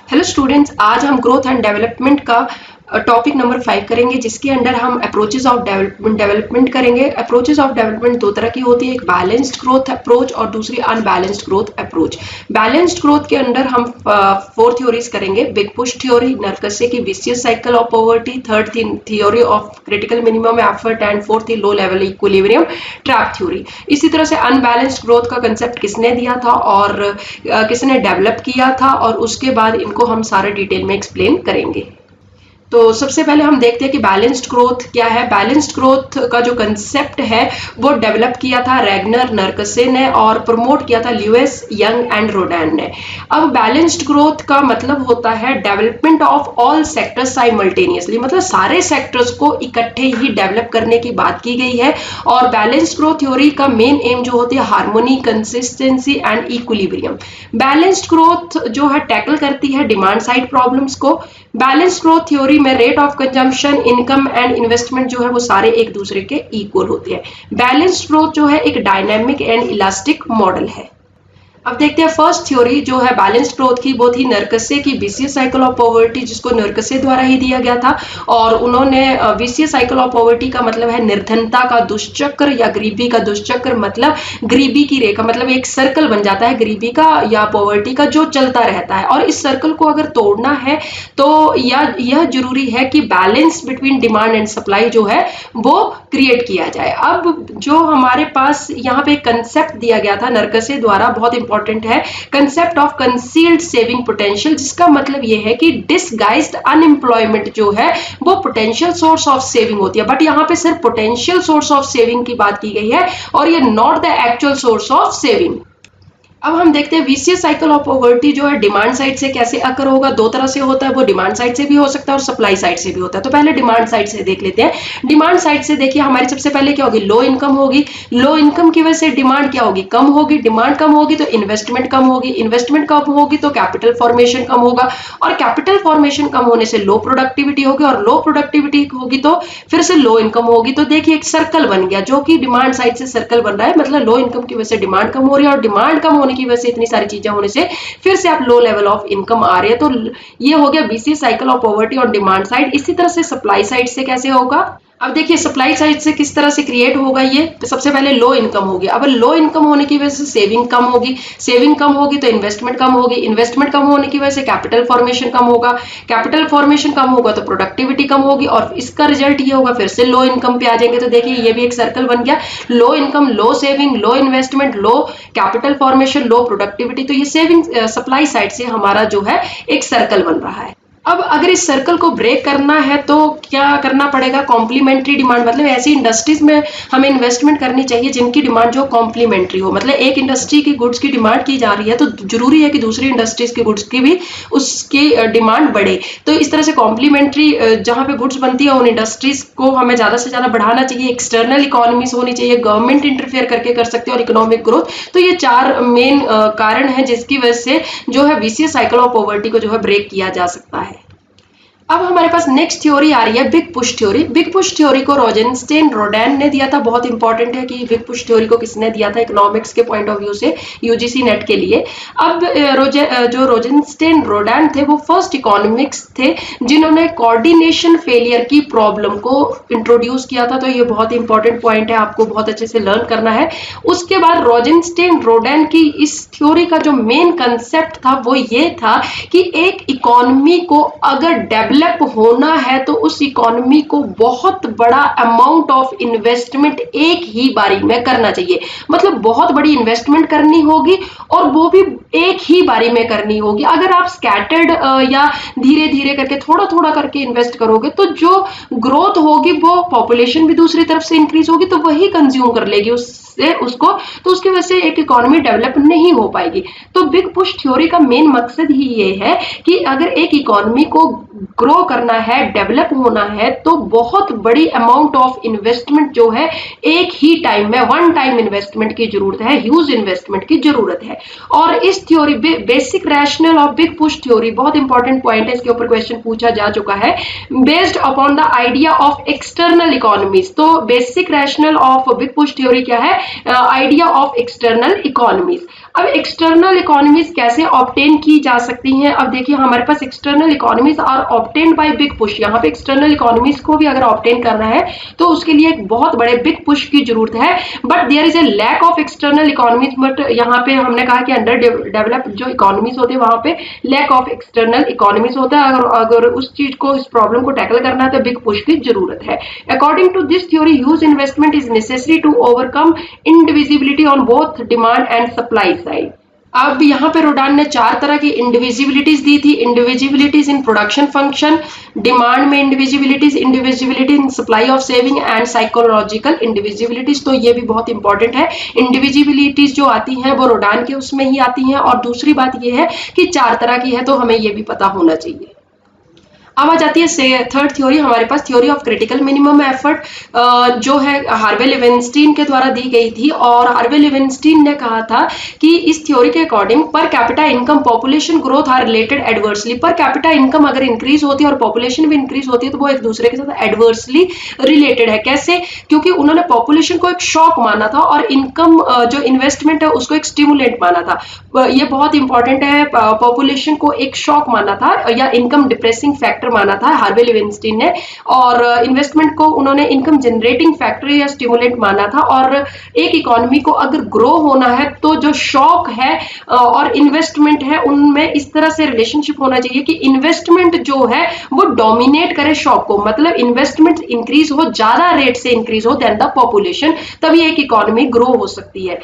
Hello students, आज हम growth and development का टॉपिक नंबर 5 करेंगे, जिसके अंडर हम अप्रोचेस ऑफ डेवलपमेंट करेंगे। अप्रोचेस ऑफ डेवलपमेंट दो तरह की होती है, एक बैलेंस्ड ग्रोथ अप्रोच और दूसरी unbalanced growth approach. Balanced growth के अंडर हम 4 थ्योरीज करेंगे। बिग पुश थ्योरी, नरकसे की vicious cycle of poverty, third theory of critical minimum effort and fourth the low level equilibrium trap theory. इसी तरह से unbalanced growth का concept किसने दिया था और किसने डेवलप किया था, और उसके बाद इनको हम सारे डिटेल में एक्सप्लेन करेंगे। तो सबसे पहले हम देखते हैं कि बैलेंस्ड ग्रोथ क्या है। बैलेंस्ड ग्रोथ का जो कंसेप्ट है वो डेवलप किया था रैगनर नरकसे ने और प्रमोट किया था ल्यूइस यंग एंड रोडैन ने। अब बैलेंस्ड ग्रोथ का मतलब होता है development of all sectors simultaneously, मतलब सारे सेक्टर्स को इकट्ठे ही डेवलप करने की बात की गई है। और बैलेंस्ड ग्रोथ थ्योरी का मेन एम जो होती है harmony, consistency and equilibrium. Balanced growth जो है टैकल करती है डिमांड साइड प्रॉब्लम्स को। बैलेंस ग्रोथ थ्योरी में rate of consumption, income and investment जो है वो सारे एक दूसरे के इक्वल होते हैं। बैलेंस्ड ग्रोथ जो है एक डायनामिक एंड इलास्टिक मॉडल है। अब देखते हैं फर्स्ट थ्योरी जो है बैलेंस्ड ग्रोथ की, वो थी नरकसे की विशियस साइकिल ऑफ पॉवर्टी, जिसको नरकसे द्वारा ही दिया गया था। और उन्होंने विशियस साइकिल ऑफ पॉवर्टी का मतलब है निर्धनता का दुष्चक्र या गरीबी का दुष्चक्र, मतलब गरीबी की रेखा, मतलब एक सर्कल बन जाता है गरीबी का या पॉवर्टी का जो चलता रहता है। और इस सर्कल को अगर तोड़ना है तो यह जरूरी है कि balance between demand and supply जो है वो क्रिएट किया जाए। अब जो हमारे पास यहाँ पे कंसेप्ट दिया गया था नरकसे द्वारा, बहुत इंपॉर्टेंट है, concept of concealed saving potential, जिसका मतलब ये है कि डिसगाइज्ड अनएम्प्लॉयमेंट जो है वो पोटेंशियल सोर्स ऑफ सेविंग होती है। बट यहाँ पे सिर्फ पोटेंशियल सोर्स ऑफ सेविंग की बात की गई है और ये not the actual source of saving. अब हम देखते हैं विशियस साइकिल ऑफ पॉवर्टी जो है डिमांड साइड से कैसे अकर होगा। दो तरह से होता है, वो डिमांड साइड से भी हो सकता है और सप्लाई साइड से भी होता है। तो पहले डिमांड साइड से देख लेते हैं। डिमांड साइड से देखिए, हमारी सबसे पहले क्या होगी, लो इनकम होगी। लो इनकम की वजह से डिमांड क्या होगी, कम होगी। डिमांड कम होगी तो इन्वेस्टमेंट कम होगी। इन्वेस्टमेंट कम होगी तो कैपिटल फॉर्मेशन कम होगा, और कैपिटल फॉर्मेशन कम होने से लो प्रोडक्टिविटी होगी, और लो प्रोडक्टिविटी होगी तो फिर से लो इनकम होगी। तो देखिए एक सर्कल बन गया जो कि डिमांड साइड से सर्कल बन रहा है, मतलब लो इनकम की वजह से डिमांड कम हो रही है, और डिमांड कम होने की वजह से इतनी सारी चीजें होने से फिर से आप लो लेवल ऑफ इनकम आ रही है। तो ये हो गया विशियस साइकिल ऑफ पॉवर्टी और डिमांड साइड। इसी तरह से सप्लाई साइड से कैसे होगा, अब देखिए सप्लाई साइड से किस तरह से क्रिएट होगा ये। तो सबसे पहले लो इनकम होगी। अब लो इनकम होने की वजह से सेविंग कम होगी, सेविंग कम होगी तो इन्वेस्टमेंट कम होगी, इन्वेस्टमेंट कम होने की वजह से कैपिटल फॉर्मेशन कम होगा, कैपिटल फॉर्मेशन कम होगा तो प्रोडक्टिविटी कम होगी, और इसका रिजल्ट ये होगा फिर से लो इनकम पे आ जाएंगे। तो देखिए ये भी एक सर्कल बन गया, लो इनकम, लो सेविंग, लो इन्वेस्टमेंट, लो कैपिटल फॉर्मेशन, लो प्रोडक्टिविटी। तो ये सेविंग सप्लाई साइड से हमारा जो है एक सर्कल बन रहा है। अब अगर इस सर्कल को ब्रेक करना है तो क्या करना पड़ेगा, कॉम्प्लीमेंट्री डिमांड, मतलब ऐसी इंडस्ट्रीज में हमें इन्वेस्टमेंट करनी चाहिए जिनकी डिमांड जो कॉम्प्लीमेंट्री हो। मतलब एक इंडस्ट्री की गुड्स की डिमांड की जा रही है तो जरूरी है कि दूसरी इंडस्ट्रीज की गुड्स की भी उसकी डिमांड बढ़े। तो इस तरह से कॉम्प्लीमेंट्री जहां पे गुड्स बनती है उन इंडस्ट्रीज को हमें ज्यादा से ज्यादा बढ़ाना चाहिए। एक्सटर्नल इकोनॉमीज होनी चाहिए, गवर्नमेंट इंटरफेयर करके कर सकते हैं, और इकोनॉमिक ग्रोथ। तो ये चार मेन कारण है जिसकी वजह से जो है विशियस साइकिल ऑफ पॉवर्टी को जो है ब्रेक किया जा सकता है। अब हमारे पास नेक्स्ट थ्योरी आ रही है big push theory. Big push theory को रोजेनस्टेन रोडैन ने दिया था। बहुत इंपॉर्टेंट है कि बिग पुश थ्योरी को किसने दिया था इकोनॉमिक्स के पॉइंट ऑफ व्यू से, यूजीसी नेट के लिए। अब जो रोजेनस्टेन रोडैन थे वो फर्स्ट इकोनॉमिक्स थे जिन्होंने कोऑर्डिनेशन फेलियर की प्रॉब्लम को इंट्रोड्यूस किया था। तो ये बहुत इंपॉर्टेंट पॉइंट है, आपको बहुत अच्छे से लर्न करना है। उसके बाद रोजेनस्टेन रोडैन की इस थ्योरी का जो मेन कंसेप्ट था वो ये था कि एक इकोनॉमी को अगर डेवलप होना है तो उस इकोनॉमी को बहुत बड़ा अमाउंट ऑफ इन्वेस्टमेंट एक ही बारी में करना चाहिए। मतलब बहुत बड़ी इन्वेस्टमेंट करनी होगी और वो भी एक ही बारी में करनी होगी। अगर आप स्कैटर्ड या धीरे धीरे करके थोड़ा थोड़ा करके इन्वेस्ट करोगे तो जो ग्रोथ होगी वो पॉपुलेशन भी दूसरी तरफ से इंक्रीज होगी तो वही कंज्यूम कर लेगी उसको, तो उसकी वजह से एक इकोनॉमी डेवलप नहीं हो पाएगी। तो बिग पुश थ्योरी का मेन मकसद ही ये है कि अगर एक इकोनॉमी को ग्रो करना है, डेवलप होना है, तो बहुत बड़ी अमाउंट ऑफ इन्वेस्टमेंट जो है एक ही टाइम में, वन टाइम इन्वेस्टमेंट की जरूरत है, ह्यूज इन्वेस्टमेंट की जरूरत है। और इस theory basic rational of big push theory, बहुत इंपॉर्टेंट पॉइंट है, इसके ऊपर क्वेश्चन पूछा जा चुका है, based upon the idea of external economies. तो basic rational of big push theory क्या है, आइडिया ऑफ एक्सटर्नल इकोनॉमीज। अब एक्सटर्नल इकोनॉमीज कैसे ऑब्टेन की जा सकती हैं? अब देखिए हमारे पास external economies are obtained by big push. यहाँ पे एक्सटर्नल इकोनॉमीज को भी अगर ऑब्टेन करना है तो उसके लिए एक बहुत बड़े बिग पुश की जरूरत है, but there is a lack of external economies. But यहाँ पे हमने कहा कि अंडर डेवलप्ड जो इकोनॉमीज होते हैं वहां पे लैक ऑफ एक्सटर्नल इकोनॉमीज होता है। अगर उस चीज को, इस प्रॉब्लम को टैकल करना है तो बिग पुश की जरूरत है। According to this theory, huge investment is necessary to overcome indivisibility on both demand and supply side. अब यहाँ पे रोडान ने 4 तरह की इंडिविजिबिलिटीज दी थी। Indivisibilities in production function, demand में indivisibilities, indivisibility in supply of saving and psychological indivisibilities. तो ये भी बहुत इंपॉर्टेंट है। इंडिविजिबिलिटीज जो आती हैं वो रोडान के उसमें ही आती हैं। और दूसरी बात ये है कि 4 तरह की है, तो हमें ये भी पता होना चाहिए। अब आ जाती है थर्ड थ्योरी हमारे पास, theory of critical minimum effort, जो है हार्वे लेविनस्टीन के द्वारा दी गई थी। और हार्वे लेविनस्टीन ने कहा था कि इस थ्योरी के according per capita income population growth are related adversely. Per capita income अगर इंक्रीज होती है और पॉपुलेशन भी इंक्रीज होती है तो वो एक दूसरे के साथ एडवर्सली रिलेटेड है। कैसे? क्योंकि उन्होंने पॉपुलेशन को एक शॉक माना था और इनकम जो इन्वेस्टमेंट है उसको एक स्टिमुलेंट माना था। ये बहुत इंपॉर्टेंट है। पॉपुलेशन को एक शॉक माना था या इनकम डिप्रेसिंग फैक्टर माना था हार्वे लेविनस्टीन ने, और इन्वेस्टमेंट को उन्होंने इनकम जनरेटिंग फैक्टर या स्टिमुलेंट माना था। और एक इकोनॉमी को अगर ग्रो होना है तो जो शॉक है और इन्वेस्टमेंट है उनमें इस तरह से रिलेशनशिप होना चाहिए कि इन्वेस्टमेंट जो है वो डोमिनेट करे शॉक को। मतलब इन्वेस्टमेंट इंक्रीज हो, ज्यादा रेट से इंक्रीज हो देन द पॉपुलेशन, तभी एक इकोनॉमी ग्रो हो सकती है।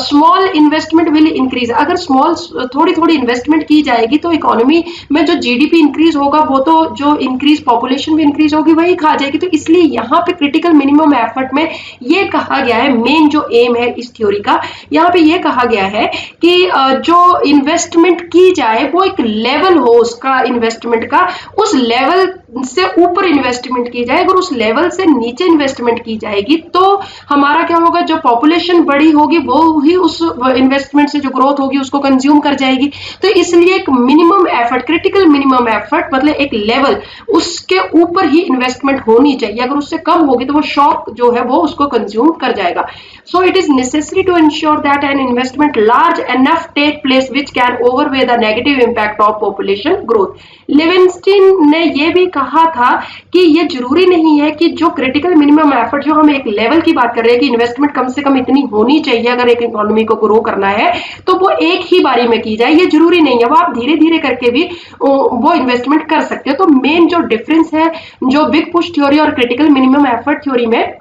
Small investment will increase. अगर स्मॉल थोड़ी थोड़ी इन्वेस्टमेंट की जाएगी तो इकोनॉमी में जो जीडीपी इंक्रीज होगा वो तो जो इंक्रीज पॉपुलेशन भी इंक्रीज होगी वही खा जाएगी। तो इसलिए यहाँ पे क्रिटिकल मिनिमम एफर्ट में ये कहा गया है, मेन जो एम है इस थ्योरी का, यहाँ पे ये कहा गया है कि जो इन्वेस्टमेंट की जाए वो एक लेवल हो उसका इन्वेस्टमेंट का, उस लेवल से ऊपर इन्वेस्टमेंट की जाए। अगर उस लेवल से नीचे इन्वेस्टमेंट की जाएगी तो हमारा क्या होगा, जो पॉपुलेशन बड़ी होगी वो ही उस इन्वेस्टमेंट से जो ग्रोथ होगी उसको कंज्यूम कर जाएगी। तो इसलिए एक minimum effort, critical minimum effort मतलब एक लेवल, उसके ऊपर ही इन्वेस्टमेंट होनी चाहिए। अगर उससे कम होगी तो वो शॉक जो है वो उसको कंज्यूम कर जाएगा। So it is necessary to ensure that an investment large enough take place which can overweigh the negative impact of population growth. Leibenstein ने ये भी कहा था कि ये जरूरी नहीं है कि जो क्रिटिकल मिनिमम एफर्ट, जो हम एक लेवल की बात कर रहे हैं कि इन्वेस्टमेंट कम से कम इतनी होनी चाहिए अगर एक इकोनॉमी को ग्रो करना है, तो वो एक ही बारी में की जाए, ये जरूरी नहीं है। वो आप धीरे धीरे करके भी वो इन्वेस्टमेंट कर सकते हो। तो मेन जो डिफरेंस है जो बिग पुश थ्योरी और क्रिटिकल मिनिमम एफर्ट थ्योरी में,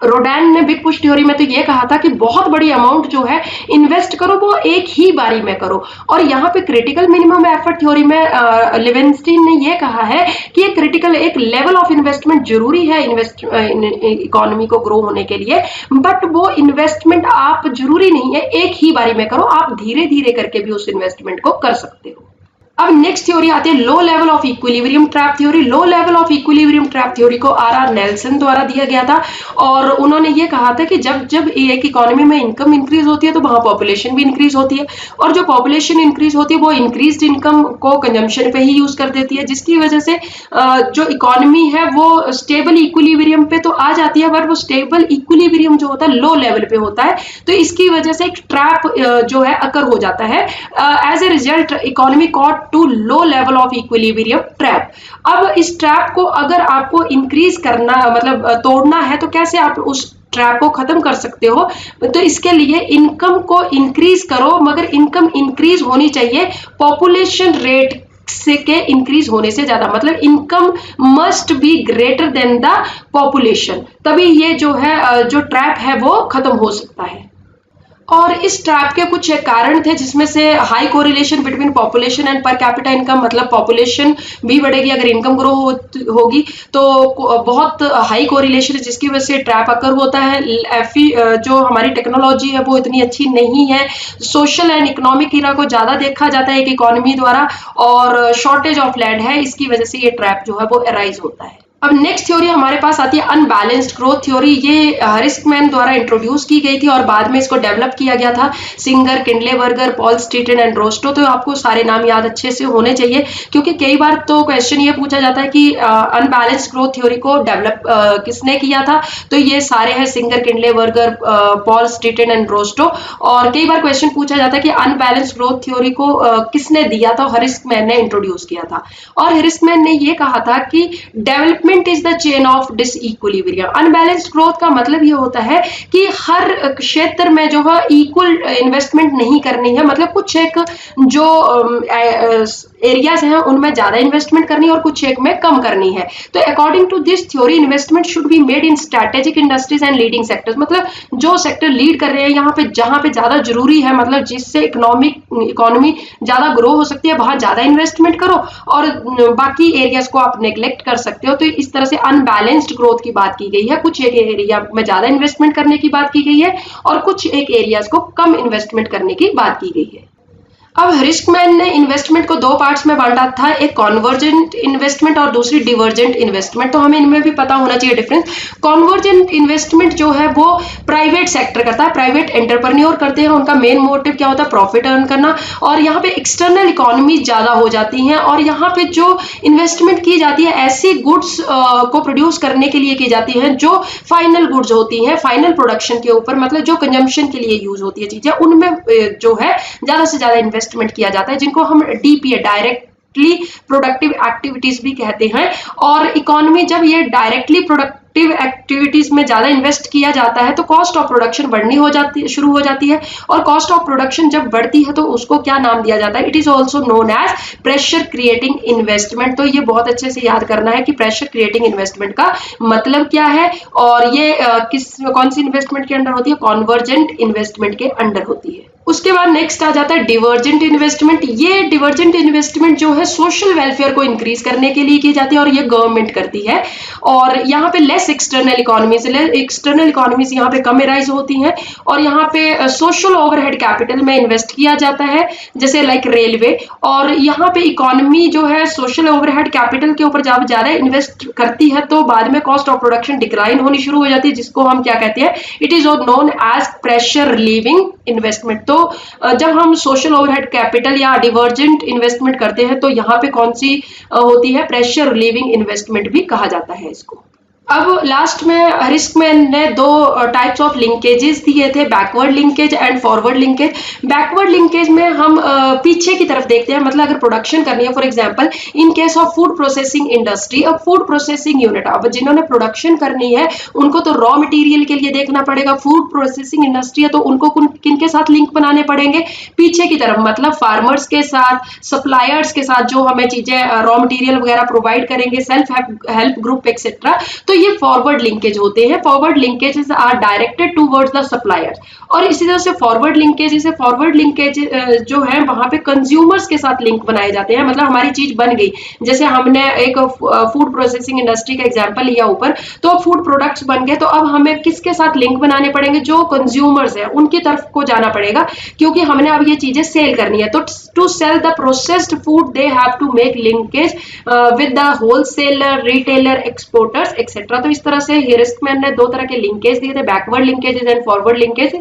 रोडैन ने बिग पुश थ्योरी में तो ये कहा था कि बहुत बड़ी अमाउंट जो है इन्वेस्ट करो वो एक ही बारी में करो, और यहाँ पे क्रिटिकल मिनिमम एफर्ट थ्योरी में लिविंगस्टीन ने ये कहा है कि एक क्रिटिकल, एक लेवल ऑफ इन्वेस्टमेंट जरूरी है इकोनॉमी को ग्रो होने के लिए, बट वो इन्वेस्टमेंट आप जरूरी नहीं है एक ही बारी में करो, आप धीरे धीरे करके भी उस इन्वेस्टमेंट को कर सकते हो। अब नेक्स्ट थ्योरी आती है लो level of equilibrium trap theory. Low level of equilibrium trap theory को आर नेल्सन द्वारा दिया गया था, और उन्होंने ये कहा था कि जब जब एक इकोनॉमी में इनकम इंक्रीज होती है तो वहां पॉपुलेशन भी इंक्रीज होती है, और जो पॉपुलेशन इंक्रीज होती है वो इंक्रीज्ड इनकम को कंजम्पशन पे ही यूज कर देती है, जिसकी वजह से जो इकोनॉमी है वो स्टेबल इक्विलिब्रियम पे तो आ जाती है, बट वो स्टेबल इक्विलिब्रियम जो होता है लो लेवल पे होता है। तो इसकी वजह से एक ट्रैप जो है अकर हो जाता है। As a result economy caught to low level of equilibrium trap. अब इस ट्रैप को अगर आपको इंक्रीज करना, मतलब तोड़ना है, तो कैसे आप उस ट्रैप को खत्म कर सकते हो? तो इसके लिए इनकम को इंक्रीज करो, मगर इनकम इंक्रीज होनी चाहिए पॉपुलेशन रेट से के इंक्रीज होने से ज्यादा, मतलब income must be greater than the population, तभी ये जो है जो ट्रैप है वो खत्म हो सकता है। और इस ट्रैप के कुछ कारण थे जिसमें से high correlation between population and पर कैपिटा इनकम, मतलब पॉपुलेशन भी बढ़ेगी अगर इनकम ग्रो होगी तो बहुत हाई कोरिलेशन है जिसकी वजह से ट्रैप अकर होता है। जो हमारी टेक्नोलॉजी है वो इतनी अच्छी नहीं है, सोशल एंड इकोनॉमिक इरा को ज्यादा देखा जाता है एक इकोनॉमी द्वारा, और शॉर्टेज ऑफ लैंड है, इसकी वजह से ये ट्रैप जो है वो अराइज होता है। अब नेक्स्ट थ्योरी हमारे पास आती है अनबैलेंस्ड ग्रोथ थ्योरी। ये हरिस्कमैन द्वारा इंट्रोड्यूस की गई थी और बाद में इसको डेवलप किया गया था सिंगर, किंडलेबर्गर, पॉल स्टीटन एंड रोस्टो। तो आपको सारे नाम याद अच्छे से होने चाहिए, क्योंकि कई बार तो क्वेश्चन ये पूछा जाता है कि अनबैलेंस्ड ग्रोथ थ्योरी को डेवलप किसने किया था। तो ये सारे हैं सिंगर, किंडलेबर्गर, पॉल स्टीटन एंड रोस्टो। और कई बार क्वेश्चन पूछा जाता है कि अनबैलेंस्ड ग्रोथ थ्योरी को किसने दिया था, हरिस्कमैन ने इंट्रोड्यूस किया था। और हरिस्कमैन ने ये कहा था कि development is the chain of disequilibrium. Unbalanced growth का मतलब ये होता है कि हर क्षेत्र में जो है इक्वल इन्वेस्टमेंट नहीं करनी है, मतलब कुछ एक जो एरियाज हैं उनमें ज्यादा इन्वेस्टमेंट करनी है और कुछ एक में कम करनी है। तो according to this theory investment should be made in strategic industries and leading sectors. मतलब जो सेक्टर लीड कर रहे हैं यहाँ पे, जहां पे ज्यादा जरूरी है, मतलब जिससे इकोनॉमी ज्यादा ग्रो हो सकती है, वहां ज्यादा इन्वेस्टमेंट करो और बाकी एरियाज को आप नेग्लेक्ट कर सकते हो। तो इस तरह से अनबैलेंस्ड ग्रोथ की बात की गई है। कुछ एक एरिया में ज्यादा इन्वेस्टमेंट करने की बात की गई है और कुछ एक एरियाज को कम इन्वेस्टमेंट करने की बात की गई है। अब हरिस्कमैन ने इन्वेस्टमेंट को दो पार्ट्स में बांटा था, एक कॉन्वर्जेंट इन्वेस्टमेंट और दूसरी डिवर्जेंट इन्वेस्टमेंट। तो हमें इनमें भी पता होना चाहिए डिफरेंस। कॉन्वर्जेंट इन्वेस्टमेंट जो है वो प्राइवेट सेक्टर करता है, प्राइवेट एंटरप्रेन्योर करते हैं। उनका मेन मोटिव क्या होता है? प्रॉफिट अर्न करना। और यहाँ पे एक्सटर्नल इकोनॉमी ज्यादा हो जाती हैं और यहाँ पे जो इन्वेस्टमेंट की जाती है ऐसी गुड्स को प्रोड्यूस करने के लिए की जाती है जो फाइनल गुड्स होती हैं, फाइनल प्रोडक्शन के ऊपर, मतलब जो कंजम्पशन के लिए यूज होती है चीजें, उनमें जो है ज्यादा से ज्यादा इन्वेस्टमेंट किया जाता है, जिनको हम डीपीए, डायरेक्टली प्रोडक्टिव एक्टिविटीज भी कहते हैं। और इकोनॉमी जब ये डायरेक्टली प्रोडक्टिव एक्टिविटीज में ज्यादा इन्वेस्ट किया जाता है तो कॉस्ट ऑफ प्रोडक्शन बढ़नी शुरू हो जाती है। और कॉस्ट ऑफ प्रोडक्शन जब बढ़ती है तो उसको क्या नाम दिया जाता है? It is also known as pressure creating investment. तो ये बहुत अच्छे से याद करना है कि प्रेशर क्रिएटिंग इन्वेस्टमेंट का मतलब क्या है और ये कौन सी इन्वेस्टमेंट के अंडर होती है? कॉन्वर्जेंट इन्वेस्टमेंट के अंडर होती है। उसके बाद नेक्स्ट आ जाता है डिवर्जेंट इन्वेस्टमेंट। ये डिवर्जेंट इन्वेस्टमेंट जो है सोशल वेलफेयर को इंक्रीज करने के लिए की जाती है और ये गवर्नमेंट करती है। और यहाँ पे लेस एक्सटर्नल इकोनॉमीज यहाँ पे कम राइज होती हैं और यहाँ पे सोशल ओवरहेड कैपिटल में इन्वेस्ट किया जाता है, जैसे लाइक रेलवे। और यहाँ पे इकोनॉमी जो है सोशल ओवरहेड कैपिटल के ऊपर जब ज्यादा इन्वेस्ट करती है तो बाद में कॉस्ट ऑफ प्रोडक्शन डिक्लाइन होनी शुरू हो जाती है, जिसको हम क्या कहते हैं? It is known as pressure relieving investment. तो जब हम सोशल ओवरहेड कैपिटल या डिवर्जेंट इन्वेस्टमेंट करते हैं तो यहाँ पे कौन सी होती है? प्रेशर रिलीविंग इन्वेस्टमेंट भी कहा जाता है इसको। अब लास्ट में हरिस्कमैन ने दो टाइप्स ऑफ लिंकेजेस दिए थे, backward linkage and forward linkage. Backward linkage में हम पीछे की तरफ देखते हैं, मतलब अगर प्रोडक्शन करनी है, for example in case of food processing industry, अब फूड प्रोसेसिंग यूनिट, अब जिन्होंने प्रोडक्शन करनी है उनको तो रॉ मटेरियल के लिए देखना पड़ेगा। फूड प्रोसेसिंग इंडस्ट्री है तो उनको किन के साथ लिंक बनाने पड़ेंगे? पीछे की तरफ, मतलब फार्मर्स के साथ, सप्लायर्स के साथ, जो हमें चीजें रॉ मटेरियल वगैरह प्रोवाइड करेंगे, सेल्फ हेल्प ग्रुप एक्सेट्रा। तो ये फॉरवर्ड लिंकेज होते हैं। Forward linkages are directed towards the suppliers. और इसी तरह से फॉरवर्ड लिंकेज जो है वहां पे कंज्यूमर्स के साथ लिंक बनाए जाते हैं, मतलब हमारी चीज बन गई, जैसे हमने एक फूड प्रोसेसिंग इंडस्ट्री का एग्जांपल लिया ऊपर, तो फूड प्रोडक्ट्स बन गए, तो अब हमें किसके साथ लिंक बनाने पड़ेंगे? जो कंज्यूमर्स है उनकी तरफ को जाना पड़ेगा, क्योंकि हमने अब ये चीजें सेल करनी है। तो to sell the processed food they have to make linkage with the wholesaler, retailer, exporters etcetera. तो इस तरह से हरिस्कमैन ने दो तरह के लिंकेज दिए थे, backward linkages and forward linkage.